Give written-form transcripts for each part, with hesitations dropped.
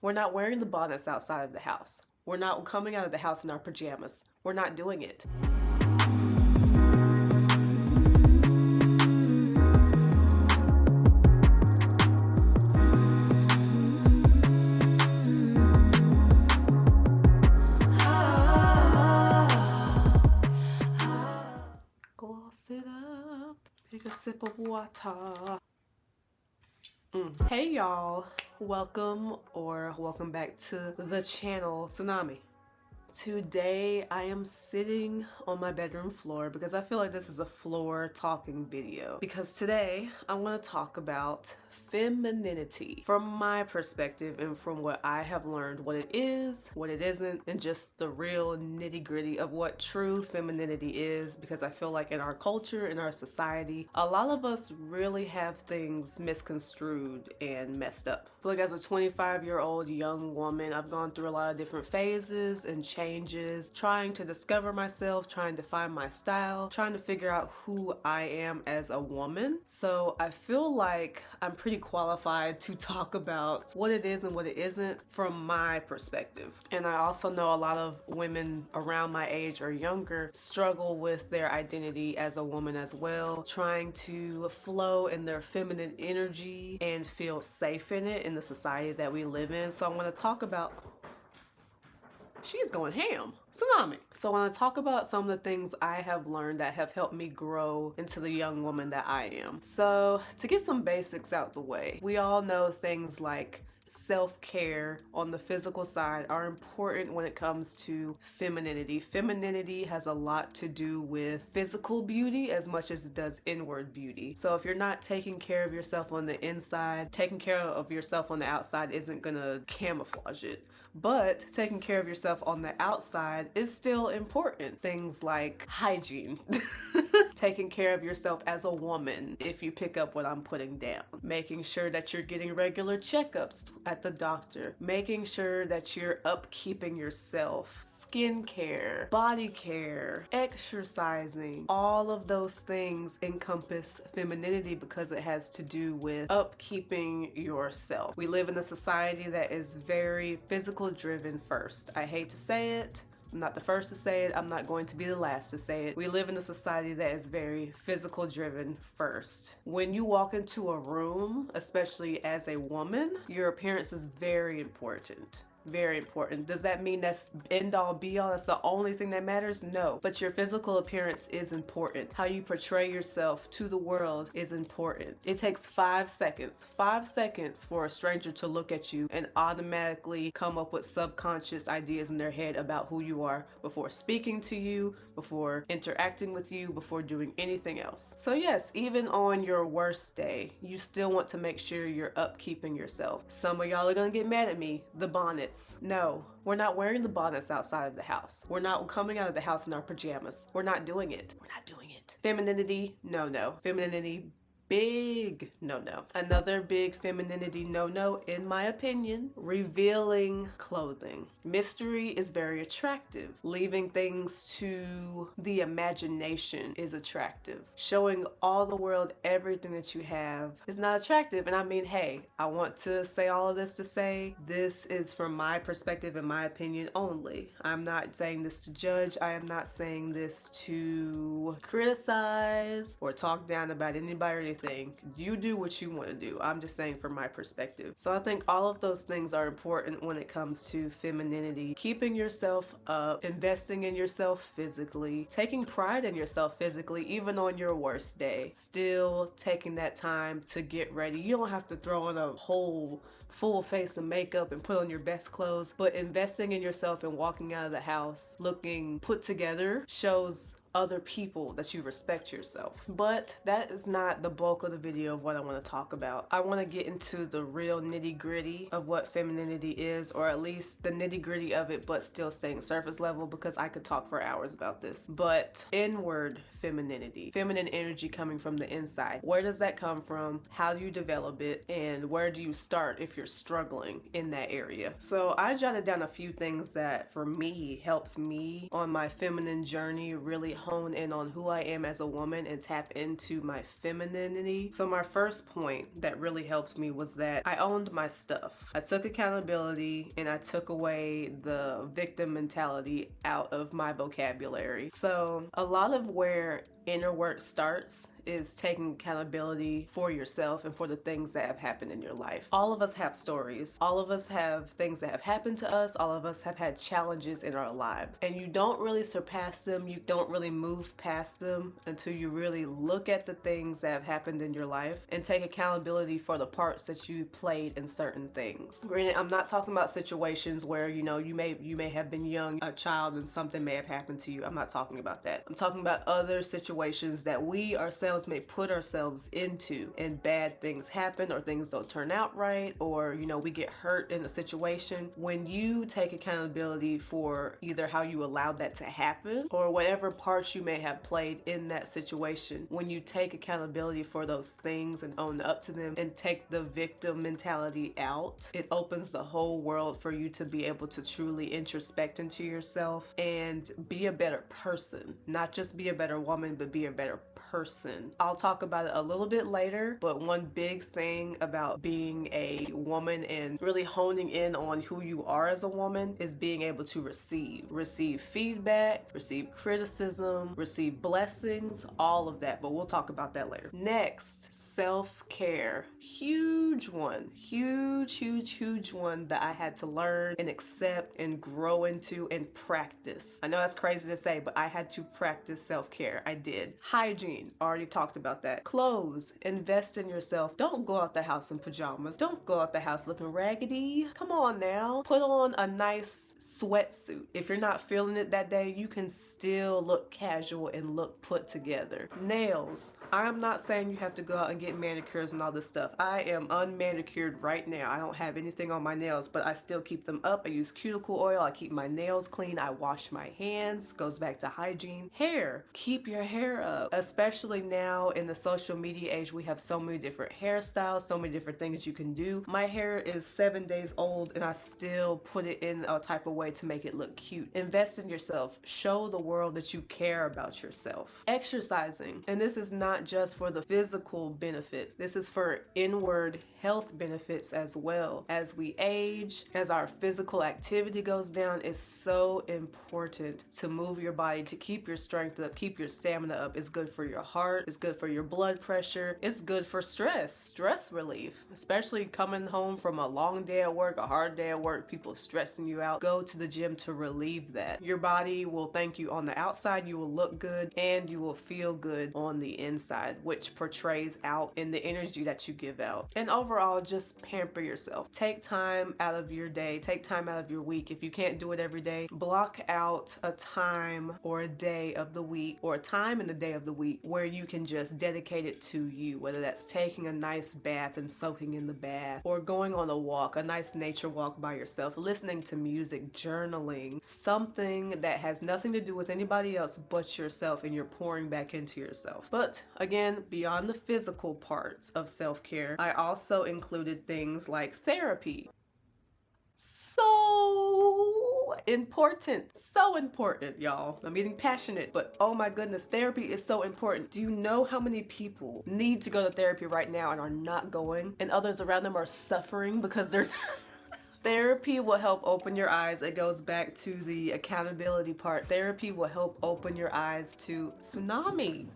We're not wearing the bonnets outside of the house. We're not coming out of the house in our pajamas. We're not doing it. Gloss it up, take a sip of water. Hey y'all, welcome back to the channel Tsunami. Today I am sitting on my bedroom floor because I feel like this is a floor talking video, because today I want to talk about femininity from my perspective and from what I have learned, what it is, what it isn't, and just the real nitty-gritty of what true femininity is, because I feel like in our culture, in our society, a lot of us really have things misconstrued and messed up. I feel like as a 25-year-old young woman, I've gone through a lot of different phases and changes, trying to discover myself, trying to find my style, trying to figure out who I am as a woman. So I feel like I'm pretty qualified to talk about what it is and what it isn't from my perspective. And I also know a lot of women around my age or younger struggle with their identity as a woman as well, trying to flow in their feminine energy and feel safe in it in the society that we live in. So I'm going to talk about She's going ham. Tsunami. So I want to talk about some of the things I have learned that have helped me grow into the young woman that I am. So to get some basics out the way, we all know things like self-care on the physical side are important when it comes to femininity. Femininity has a lot to do with physical beauty as much as it does inward beauty. So if you're not taking care of yourself on the inside, taking care of yourself on the outside isn't gonna camouflage it. But taking care of yourself on the outside is still important. Things like hygiene. Taking care of yourself as a woman, if you pick up what I'm putting down. Making sure that you're getting regular checkups at the doctor. Making sure that you're upkeeping yourself. Skincare, body care, exercising. All of those things encompass femininity because it has to do with upkeeping yourself. We live in a society that is very physical driven first. I hate to say it. I'm not the first to say it. I'm not going to be the last to say it. We live in a society that is very physical driven first. When you walk into a room, especially as a woman, your appearance is very important. Very important. Does that mean that's end all be all? That's the only thing that matters? No. But your physical appearance is important. How you portray yourself to the world is important. It takes 5 seconds for a stranger to look at you and automatically come up with subconscious ideas in their head about who you are before speaking to you, before interacting with you, before doing anything else. So yes, even on your worst day, you still want to make sure you're upkeeping yourself. Some of y'all are gonna get mad at me. The bonnet. No, we're not wearing the bonnets outside of the house. We're not coming out of the house in our pajamas. We're not doing it. We're not doing it. Femininity, no. Femininity, big no-no. Another big femininity no-no, in my opinion, revealing clothing. Mystery is very attractive. Leaving things to the imagination is attractive. Showing all the world everything that you have is not attractive. And I mean, hey, I want to say all of this to say this is from my perspective and my opinion only. I'm not saying this to judge. I am not saying this to criticize or talk down about anybody or anything. You do what you want to do. I'm just saying from my perspective. So I think all of those things are important when it comes to femininity. Keeping yourself up, investing in yourself physically, taking pride in yourself physically, even on your worst day. Still taking that time to get ready. You don't have to throw on a whole full face of makeup and put on your best clothes, but investing in yourself and walking out of the house looking put together shows other people that you respect yourself. But that is not the bulk of the video of what I want to talk about. I want to get into the real nitty-gritty of what femininity is, or at least the nitty-gritty of it, but still staying surface level, because I could talk for hours about this. But inward femininity, feminine energy coming from the inside. Where does that come from? How do you develop it? And where do you start if you're struggling in that area? So I jotted down a few things that for me helps me on my feminine journey really hone in on who I am as a woman and tap into my femininity. So my first point that really helped me was that I owned my stuff. I took accountability and I took away the victim mentality out of my vocabulary. So a lot of where inner work starts is taking accountability for yourself and for the things that have happened in your life. All of us have stories. All of us have things that have happened to us. All of us have had challenges in our lives. And you don't really surpass them. You don't really move past them until you really look at the things that have happened in your life and take accountability for the parts that you played in certain things. Granted, I'm not talking about situations where, you may have been young, a child, and something may have happened to you. I'm not talking about that. I'm talking about other situations that we ourselves may put ourselves into, and bad things happen or things don't turn out right, or we get hurt in a situation. When you take accountability for either how you allowed that to happen or whatever parts you may have played in that situation, when you take accountability for those things and own up to them and take the victim mentality out, it opens the whole world for you to be able to truly introspect into yourself and be a better person. Not just be a better woman, but be a better person. I'll talk about it a little bit later, but one big thing about being a woman and really honing in on who you are as a woman is being able to receive feedback, receive criticism, receive blessings, all of that, but we'll talk about that later. Next, self-care. Huge one that I had to learn and accept and grow into and practice. I know that's crazy to say, but I had to practice self-care. I did. Hygiene, already talked about that. Clothes, invest in yourself. Don't go out the house in pajamas. Don't go out the house looking raggedy. Come on now. Put on a nice sweatsuit. If you're not feeling it that day, you can still look casual and look put together. Nails. I'm not saying you have to go out and get manicures and all this stuff. I am unmanicured right now. I don't have anything on my nails, but I still keep them up. I use cuticle oil. I keep my nails clean. I wash my hands. Goes back to hygiene. Hair. Keep your hair up. Especially now in the social media age, we have so many different hairstyles, so many different things you can do. My hair is 7 days old and I still put it in a type of way to make it look cute. Invest in yourself. Show the world that you care about yourself. Exercising. And this is not just for the physical benefits. This is for inward health benefits as well. As we age, as our physical activity goes down, it's so important to move your body, to keep your strength up, keep your stamina up. It's good for your heart. It's good for your blood pressure. It's good for stress relief, especially coming home from a long day at work, a hard day at work, people stressing you out. Go to the gym to relieve that. Your body will thank you on the outside. You will look good and you will feel good on the inside, which portrays out in the energy that you give out. And overall, just pamper yourself. Take time out of your day. Take time out of your week. If you can't do it every day, block out a time or a day of the week or a time in the day of the week where you can just dedicate it to you, whether that's taking a nice bath and soaking in the bath, or going on a walk, a nice nature walk by yourself, listening to music, journaling, something that has nothing to do with anybody else but yourself, and you're pouring back into yourself. But again, beyond the physical parts of self-care, I also included things like therapy. So important, y'all. I'm getting passionate, but oh my goodness, therapy is so important. Do you know how many people need to go to therapy right now and are not going, and others around them are suffering because they're Therapy will help open your eyes. It goes back to the accountability part. Therapy will help open your eyes to tsunami.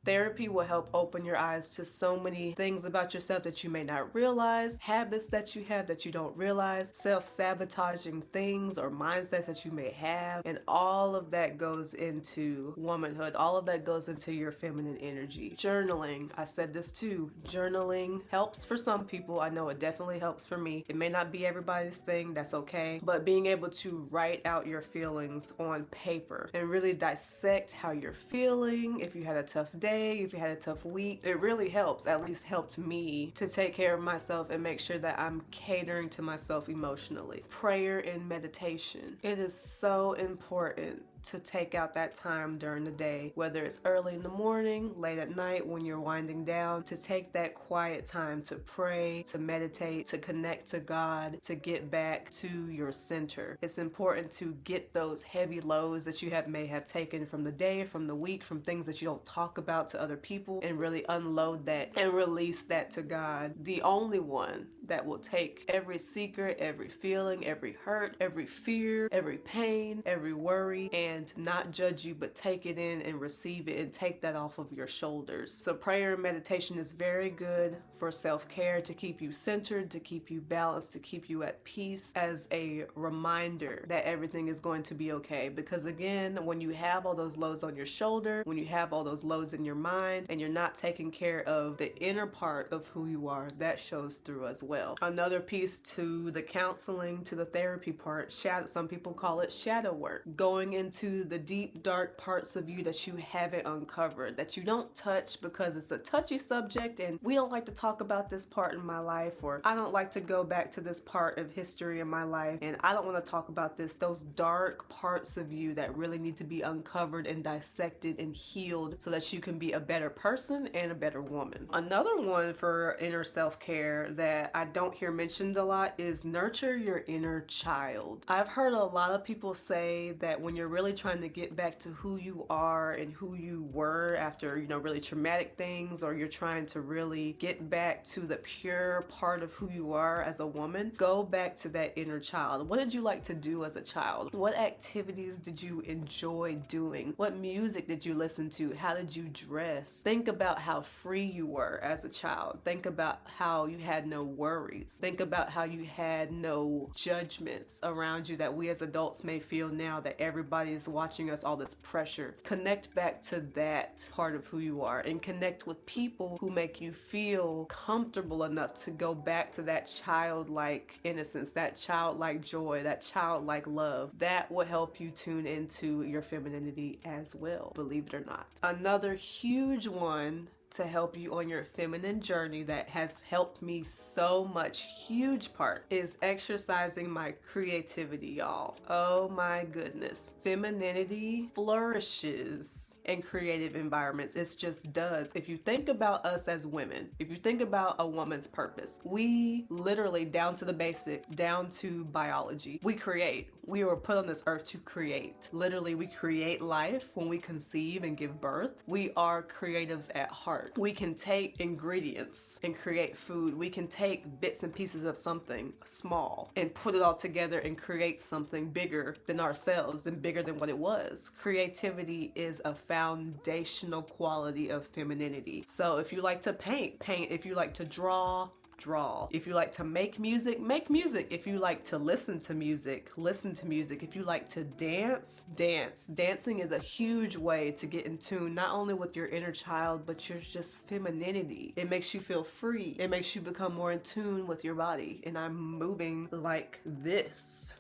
Therapy will help open your eyes to so many things about yourself that you may not realize, habits that you have that you don't realize, self-sabotaging things or mindsets that you may have, and all of that goes into womanhood. All of that goes into your feminine energy. Journaling, I said this too. Journaling helps for some people. I know it definitely helps for me. It may not be everybody's thing, that's okay, but being able to write out your feelings on paper and really dissect how you're feeling, if you had a tough day, if you had a tough week, it really helps, at least helped me, to take care of myself and make sure that I'm catering to myself emotionally. Prayer and meditation. It is so important to take out that time during the day, whether it's early in the morning, late at night when you're winding down, to take that quiet time to pray, to meditate, to connect to God, to get back to your center. It's important to get those heavy loads that you may have taken from the day, from the week, from things that you don't talk about to other people, and really unload that and release that to God, the only one that will take every secret, every feeling, every hurt, every fear, every pain, every worry, and not judge you, but take it in and receive it and take that off of your shoulders. So prayer and meditation is very good for self-care, to keep you centered, to keep you balanced, to keep you at peace, as a reminder that everything is going to be okay. Because again, when you have all those loads on your shoulder, when you have all those loads in your mind, and you're not taking care of the inner part of who you are, that shows through as well. Another piece to the counseling, to the therapy part, some people call it shadow work. Going into the deep, dark parts of you that you haven't uncovered, that you don't touch because it's a touchy subject and we don't like to talk about this part in my life, or I don't like to go back to this part of history in my life and I don't want to talk about this. Those dark parts of you that really need to be uncovered and dissected and healed so that you can be a better person and a better woman. Another one for inner self-care that I don't hear mentioned a lot is nurture your inner child. I've heard a lot of people say that when you're really trying to get back to who you are and who you were after, really traumatic things, or you're trying to really get back to the pure part of who you are as a woman, go back to that inner child. What did you like to do as a child? What activities did you enjoy doing? What music did you listen to? How did you dress? Think about how free you were as a child. Think about how you had no worries. Think about how you had no judgments around you that we as adults may feel now that everybody is watching us, all this pressure. Connect back to that part of who you are and connect with people who make you feel comfortable enough to go back to that childlike innocence, that childlike joy, that childlike love. That will help you tune into your femininity as well, believe it or not. Another huge one to help you on your feminine journey that has helped me so much, huge part, is exercising my creativity, y'all. Oh my goodness. Femininity flourishes in creative environments. It just does. If you think about us as women, if you think about a woman's purpose, we literally, down to the basic, down to biology, we create. We were put on this earth to create. Literally, we create life when we conceive and give birth. We are creatives at heart. We can take ingredients and create food. We can take bits and pieces of something small and put it all together and create something bigger than ourselves and bigger than what it was. Creativity is a foundational quality of femininity. So if you like to paint, paint. If you like to draw, draw. If you like to make music, make music. If you like to listen to music, listen to music. If you like to dance, dance. Dancing is a huge way to get in tune, not only with your inner child, but your just femininity. It makes you feel free. It makes you become more in tune with your body. And I'm moving like this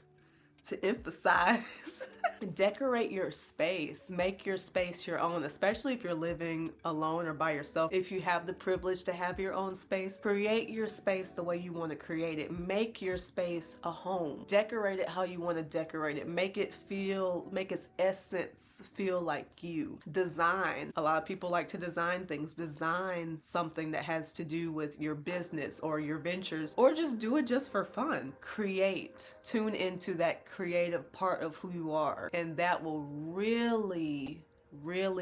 to emphasize. Decorate your space. Make your space your own, especially if you're living alone or by yourself. If you have the privilege to have your own space, create your space the way you want to create it. Make your space a home. Decorate it how you want to decorate it. Make its essence feel like you. Design. A lot of people like to design things. Design something that has to do with your business or your ventures, or just do it just for fun. Create. Tune into that creative part of who you are. And that will really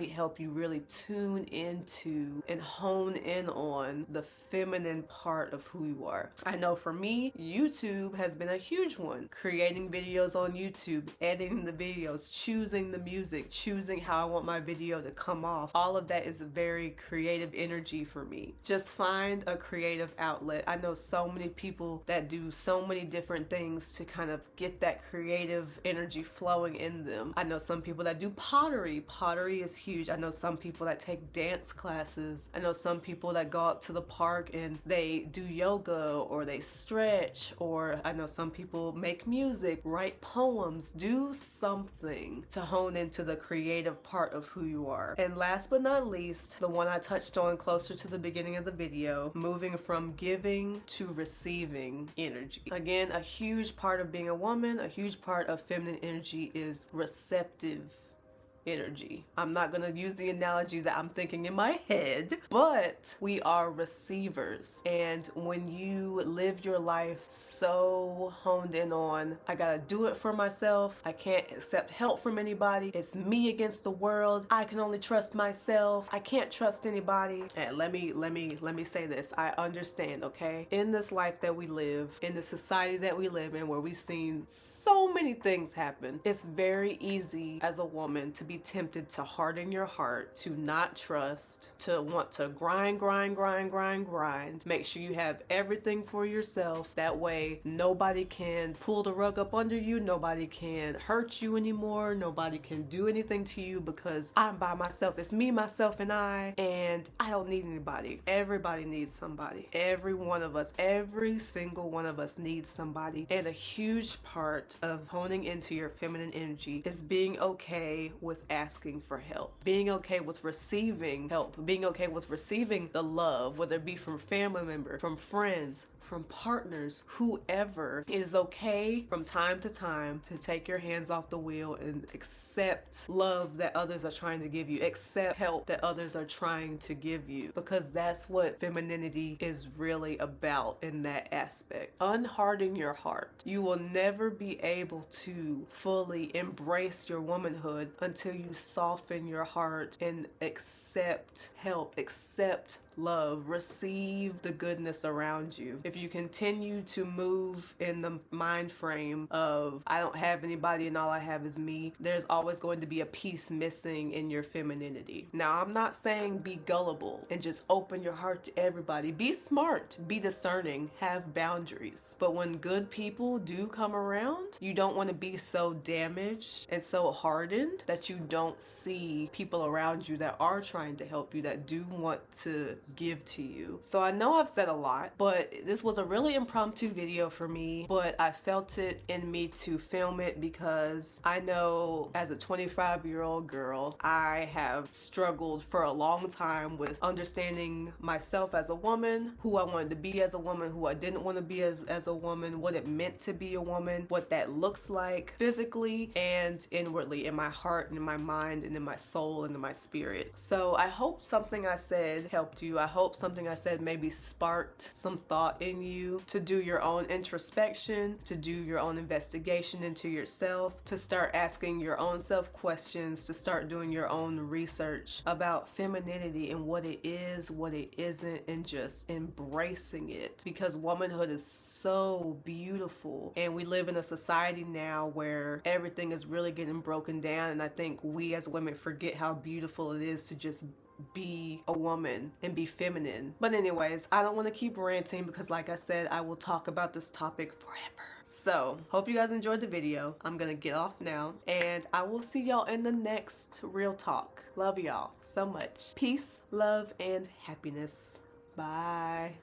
help you really tune into and hone in on the feminine part of who you are. I know for me, YouTube has been a huge one. Creating videos on YouTube, editing the videos, choosing the music, choosing how I want my video to come off. All of that is a very creative energy for me. Just find a creative outlet. I know so many people that do so many different things to kind of get that creative energy flowing in them. I know some people that do pottery. Pottery is huge. I know some people that take dance classes. I know some people that go out to the park and they do yoga or they stretch, or I know some people make music, write poems, do something to hone into the creative part of who you are. And last but not least, the one I touched on closer to the beginning of the video, moving from giving to receiving energy. Again, a huge part of being a woman, a huge part of feminine energy is receptive energy. I'm not gonna use the analogy that I'm thinking in my head, but we are receivers. And when you live your life so honed in on, I gotta do it for myself, I can't accept help from anybody, it's me against the world, I can only trust myself, I can't trust anybody. And let me say this, I understand, okay? In this life that we live, in the society that we live in, where we've seen so many things happen, it's very easy as a woman to be tempted to harden your heart, to not trust, to want to grind, make sure you have everything for yourself. That way nobody can pull the rug up under you, nobody can hurt you anymore, nobody can do anything to you because I'm by myself, it's me, myself, and I don't need anybody. Everybody needs somebody. Every one of us, every single one of us needs somebody. And a huge part of honing into your feminine energy is being okay with asking for help, being okay with receiving help, being okay with receiving the love, whether it be from family members, from friends, from partners, whoever. It is okay from time to time to take your hands off the wheel and accept love that others are trying to give you, accept help that others are trying to give you, because that's what femininity is really about in that aspect. Unharden your heart. You will never be able to fully embrace your womanhood until you soften your heart and accept help, accept love, receive the goodness around you. If you continue to move in the mind frame of I don't have anybody and all I have is me, there's always going to be a piece missing in your femininity. Now, I'm not saying be gullible and just open your heart to everybody. Be smart, be discerning, have boundaries. But when good people do come around, you don't want to be so damaged and so hardened that you don't see people around you that are trying to help you, that do want to give to you. So I know I've said a lot, but this was a really impromptu video for me, but I felt it in me to film it because I know as a 25-year-old girl, I have struggled for a long time with understanding myself as a woman, who I wanted to be as a woman, who I didn't want to be as a woman, what it meant to be a woman, what that looks like physically and inwardly, in my heart and in my mind and in my soul and in my spirit. So I hope something I said helped you. I hope something I said maybe sparked some thought in you to do your own introspection, to do your own investigation into yourself, to start asking your own self questions, to start doing your own research about femininity and what it is, what it isn't, and just embracing it. Because womanhood is so beautiful, and we live in a society now where everything is really getting broken down, and I think we as women forget how beautiful it is to just be a woman and be feminine. But anyways, I don't want to keep ranting because like I said, I will talk about this topic forever. So hope you guys enjoyed the video. I'm gonna get off now and I will see y'all in the next real talk. Love y'all so much. Peace, love, and happiness. Bye.